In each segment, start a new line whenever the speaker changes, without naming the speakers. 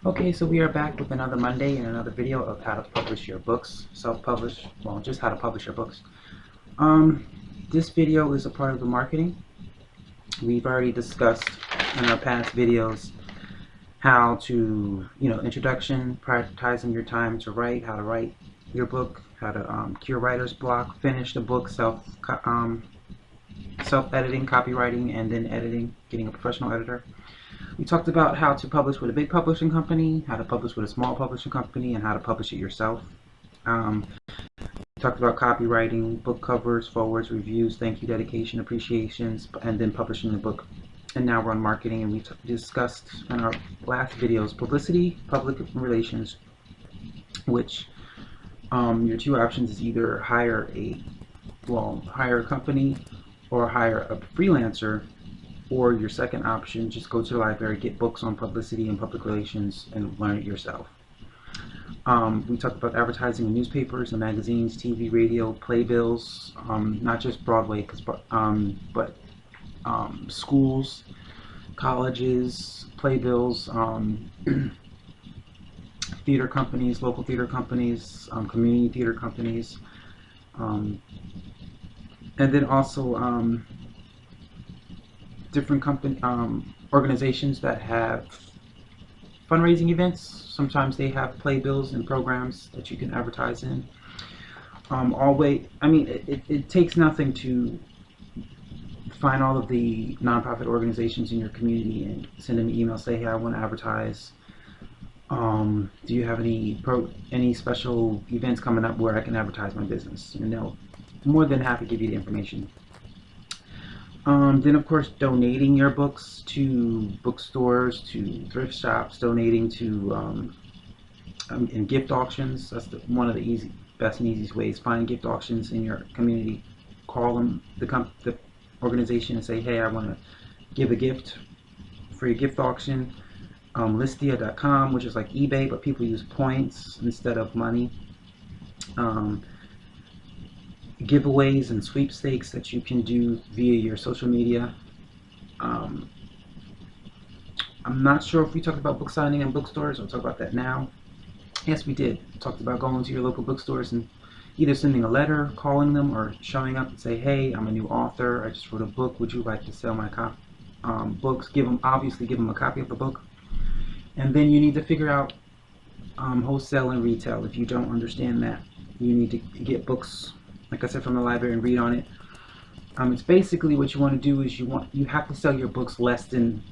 Okay, so we are back with another Monday and another video of how to publish your books, self-publish, well, just how to publish your books. Um, this video is a part of the marketing. We've already discussed in our past videos how to, introduction, prioritizing your time to write, how to write your book, how to cure writer's block, finish the book, self-editing, copywriting, and then editing, getting a professional editor. We talked about how to publish with a big publishing company, how to publish with a small publishing company, and how to publish it yourself. We talked about copywriting, book covers, forwards, reviews, thank you, dedication, appreciations, and then publishing the book. And now we're on marketing, and we discussed in our last videos publicity, public relations, which your two options is either hire a company or hire a freelancer. Or your second option, just go to the library, get books on publicity and public relations, and learn it yourself. We talked about advertising in newspapers and magazines, TV, radio, playbills, not just Broadway, but schools, colleges, playbills, theater companies, local theater companies, community theater companies, and then also different organizations that have fundraising events. Sometimes they have playbills and programs that you can advertise in. It takes nothing to find all of the nonprofit organizations in your community and send them an email, say, hey, I want to advertise. Do you have any special events coming up where I can advertise my business? And they'll more than happy to give you the information. Then, of course, donating your books to bookstores, to thrift shops, donating to in gift auctions. That's one of the best and easiest ways. Find gift auctions in your community. Call them, the organization, and say, hey, I want to give a gift for your gift auction. Listia.com, which is like eBay, but people use points instead of money. Giveaways and sweepstakes that you can do via your social media. I'm not sure if we talked about book signing in bookstores. I'll talk about that now. Yes, we did. We talked about going to your local bookstores and either sending a letter, calling them, or showing up and say, hey, I'm a new author. I just wrote a book. Would you like to sell my books? Obviously give them a copy of the book. And then you need to figure out wholesale and retail. If you don't understand that, you need to get books, like I said, from the library and read on it. It's basically what you want to do is you have to sell your books less than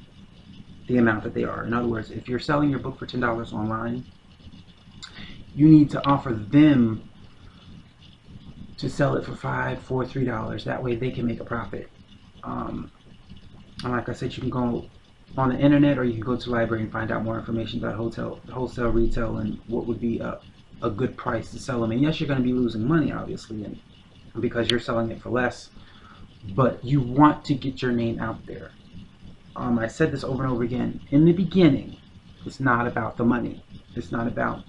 the amount that they are. In other words, if you're selling your book for $10 online, you need to offer them to sell it for $5, $4, $3. That way they can make a profit. And like I said, you can go on the internet, or you can go to the library and find out more information about wholesale, retail, and what would be a good price to sell them. And yes, you're going to be losing money, obviously, and because you're selling it for less, but you want to get your name out there. I said this over and over again. In the beginning, it's not about the money. It's not about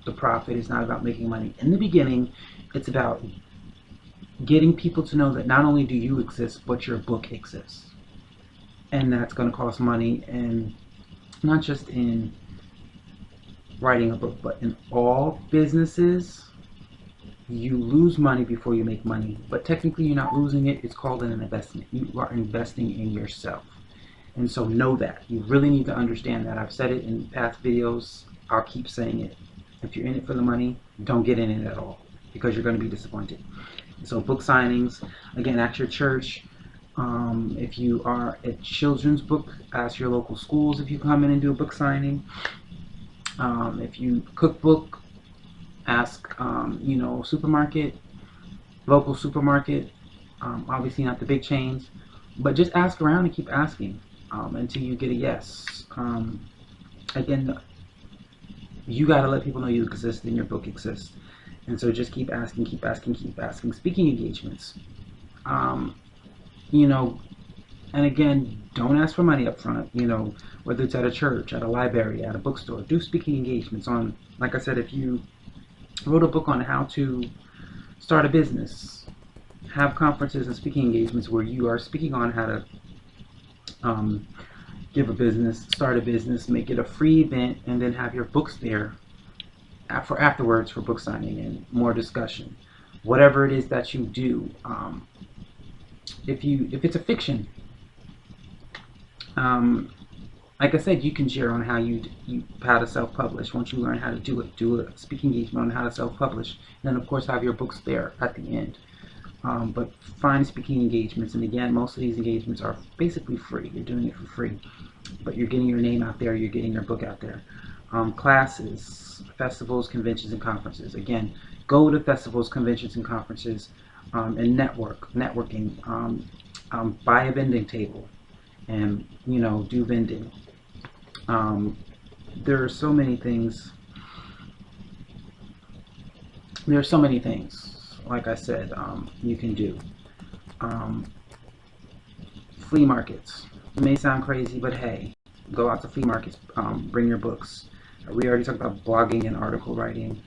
the profit. It's not about making money. In the beginning, it's about getting people to know that not only do you exist, but your book exists. And that's going to cost money, and not just in writing a book, but in all businesses. You lose money before you make money, but technically you're not losing it. It's called an investment. You are investing in yourself, and so know that. You really need to understand that. I've said it in past videos. I'll keep saying it. If you're in it for the money, don't get in it at all, because you're going to be disappointed. So book signings, again, at your church. If you are a children's book, ask your local schools if you come in and do a book signing. If you cookbook, ask local supermarket, obviously not the big chains, but just ask around and keep asking until you get a yes. Again, you got to let people know you exist and your book exists, and so just keep asking, keep asking, keep asking. Speaking engagements, and again, don't ask for money up front. Whether it's at a church, at a library, at a bookstore, do speaking engagements on, like I said, if you wrote a book on how to start a business, have conferences and speaking engagements where you are speaking on how to give a business, start a business, make it a free event, and then have your books there for afterwards for book signing and more discussion. Whatever it is that you do, if it's a fiction, like I said, you can share on how to self-publish. Once you learn how to do a speaking engagement on how to self-publish, and then of course have your books there at the end. But find speaking engagements, and again, most of these engagements are basically free. You're doing it for free, but you're getting your name out there. You're getting your book out there. Classes, festivals, conventions, and conferences. Again, go to festivals, conventions, and conferences, and networking. Buy a vending table, and do vending. There are so many things. There are so many things. Like I said, you can do. Flea markets. It may sound crazy, but hey, go out to flea markets. Bring your books. We already talked about blogging and article writing.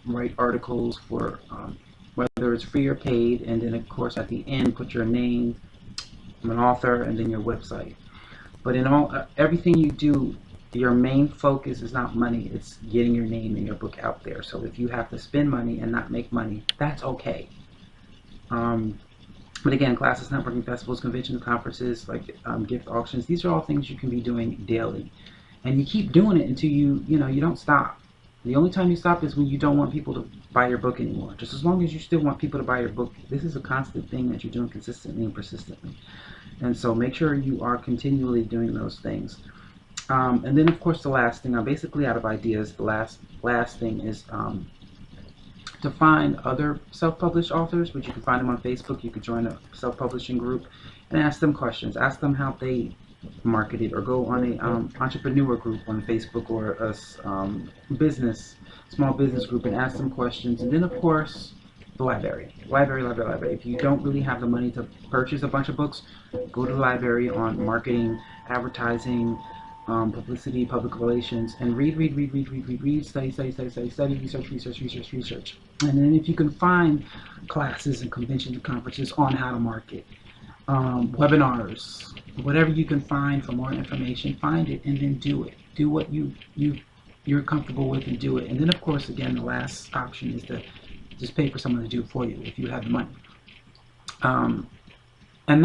Write articles for whether it's free or paid, and then of course at the end put your name, I'm an author, and then your website. But in everything you do, your main focus is not money, it's getting your name and your book out there. So if you have to spend money and not make money, that's okay. But again, classes, networking, festivals, conventions, conferences, like gift auctions, these are all things you can be doing daily. And you keep doing it until you don't stop. The only time you stop is when you don't want people to buy your book anymore. Just as long as you still want people to buy your book, this is a constant thing that you're doing consistently and persistently. And so make sure you are continually doing those things. And then of course the last thing, I'm basically out of ideas. The last thing is to find other self-published authors, which you can find them on Facebook. You could join a self-publishing group and ask them questions. Ask them how they market it, or go on a entrepreneur group on Facebook, or a small business group, and ask them questions. And then of course the library. If you don't really have the money to purchase a bunch of books, go to the library on marketing, advertising, publicity, public relations, and read, study, research. And then if you can find classes and conventions and conferences on how to market, webinars, whatever you can find for more information, find it and then do it. Do what you're comfortable with and do it. And then of course, again, the last option is to just pay for someone to do it for you if you have the money. And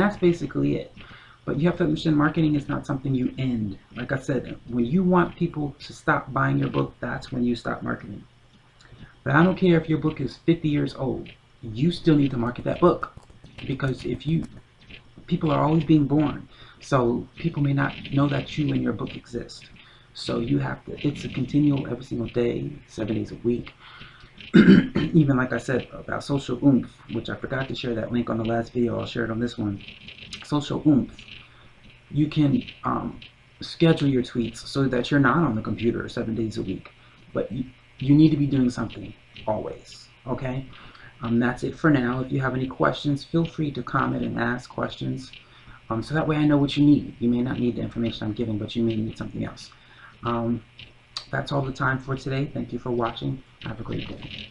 that's basically it. But you have to understand, marketing is not something you end. Like I said, when you want people to stop buying your book, that's when you stop marketing. But I don't care if your book is 50 years old, you still need to market that book. Because people are always being born. So people may not know that you and your book exist. So you have to, it's a continual, every single day, 7 days a week. Even like I said about Social Oomph, which I forgot to share that link on the last video, I'll share it on this one. Social Oomph. You can schedule your tweets so that you're not on the computer 7 days a week, but you need to be doing something always. Okay, that's it for now. If you have any questions, feel free to comment and ask questions, so that way I know what you need. You may not need the information I'm giving, but you may need something else. That's all the time for today. Thank you for watching. Have a great day.